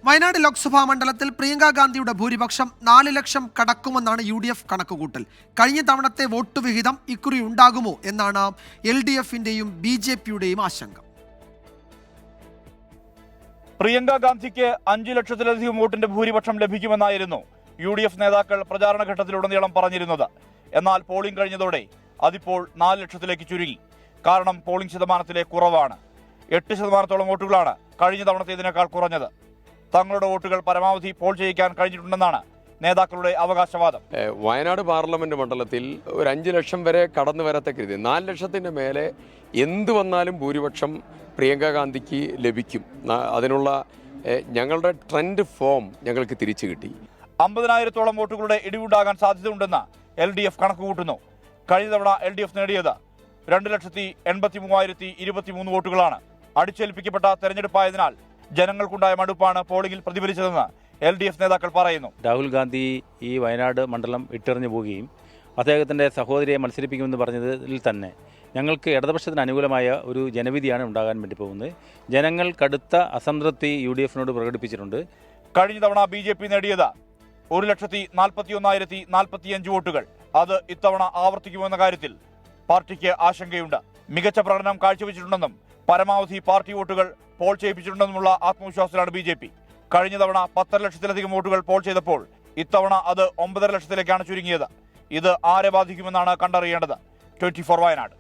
വയനാട് ലോക്സഭാ മണ്ഡലത്തിൽ പ്രിയങ്ക ഗാന്ധിയുടെ ഭൂരിപക്ഷം 4 ലക്ഷം കടക്കുമെന്നാണ് UDF കണക്കുകൂട്ടൽ. കഴിഞ്ഞ തവണത്തെ വോട്ട് വിഹിതം ഇക്കുറി ഉണ്ടാകുമോ എന്നാണ് LDFന്റെയും BJPയുടെയും ആശങ്ക. പ്രിയങ്ക ഗാന്ധിക്ക് 5 ലക്ഷത്തിലധികം വോട്ടിന്റെ ഭൂരിപക്ഷം ലഭിക്കുമെന്നായിരുന്നു UDF നേതാക്കൾ പ്രചാരണ ഘട്ടത്തിലുടനീളം പറഞ്ഞിരുന്നത്. എന്നാൽ പോളിംഗ് കഴിഞ്ഞതോടെ അതിപ്പോൾ 4 ലക്ഷത്തിലേക്ക് ചുരുങ്ങി. കാരണം പോളിംഗ് ശതമാനത്തിലെ കുറവാണ്. 8% വോട്ടുകളാണ് കഴിഞ്ഞ തവണത്തേതിനേക്കാൾ കുറഞ്ഞത്. തങ്ങളുടെ വോട്ടുകൾ പരമാവധി പോൾ ചെയ്യിക്കാൻ കഴിഞ്ഞിട്ടുണ്ടെന്നാണ് നേതാക്കളുടെ അവകാശവാദം. വയനാട് പാർലമെന്റ് മണ്ഡലത്തിൽ ഒരു 5 ലക്ഷം വരെ കടന്നു വരത്തക്ക രീതി 4 ലക്ഷത്തിന്റെ മേലെ എന്ത് വന്നാലും ഭൂരിപക്ഷം പ്രിയങ്ക ഗാന്ധിക്ക് ലഭിക്കും. അതിനുള്ള ഞങ്ങളുടെ ട്രെൻഡ് ഫോം ഞങ്ങൾക്ക് തിരിച്ചു കിട്ടി. 50,000-ഓളം വോട്ടുകളുടെ ഇടിവുണ്ടാകാൻ സാധ്യതയുണ്ടെന്ന് LDF കണക്കുകൂട്ടുന്നു. കഴിഞ്ഞ തവണ LDF നേടിയത് 2,83,023 വോട്ടുകളാണ്. അടിച്ചേൽപ്പിക്കപ്പെട്ട തെരഞ്ഞെടുപ്പായതിനാൽ ജനങ്ങൾക്കുണ്ടായ മടുപ്പാണ് പോളിംഗിൽ പ്രതിഫലിച്ചതെന്ന് LDF നേതാക്കൾ പറയുന്നു. രാഹുൽ ഗാന്ധി ഈ വയനാട് മണ്ഡലം ഇട്ടെറിഞ്ഞു പോവുകയും അദ്ദേഹത്തിൻ്റെ സഹോദരിയെ മത്സരിപ്പിക്കുമെന്ന് പറഞ്ഞതിൽ തന്നെ ഞങ്ങൾക്ക് ഇടതുപക്ഷത്തിന് അനുകൂലമായ ഒരു ജനവിധിയാണ് ഉണ്ടാകാൻ വേണ്ടി പോകുന്നത്. ജനങ്ങൾ കടുത്ത അസംതൃപ്തി UDFനോട് പ്രകടിപ്പിച്ചിട്ടുണ്ട്. കഴിഞ്ഞ തവണ BJP നേടിയത് 1,41,045 വോട്ടുകൾ. അത് ഇത്തവണ ആവർത്തിക്കുമെന്ന കാര്യത്തിൽ പാർട്ടിക്ക് ആശങ്കയുണ്ട്. മികച്ച പ്രകടനം കാഴ്ചവെച്ചിട്ടുണ്ടെന്നും പരമാവധി പാർട്ടി വോട്ടുകൾ പോൾ ചെയ്യിപ്പിച്ചിട്ടുണ്ടെന്നുമുള്ള ആത്മവിശ്വാസത്തിലാണ് BJP. കഴിഞ്ഞ തവണ 10 ലക്ഷത്തിലധികം വോട്ടുകൾ പോൾ ചെയ്തപ്പോൾ ഇത്തവണ അത് 9.5 ലക്ഷത്തിലേക്കാണ് ചുരുങ്ങിയത്. ഇത് ആരെ ബാധിക്കുമെന്നാണ് കണ്ടറിയേണ്ടത്. 24 വയനാട്.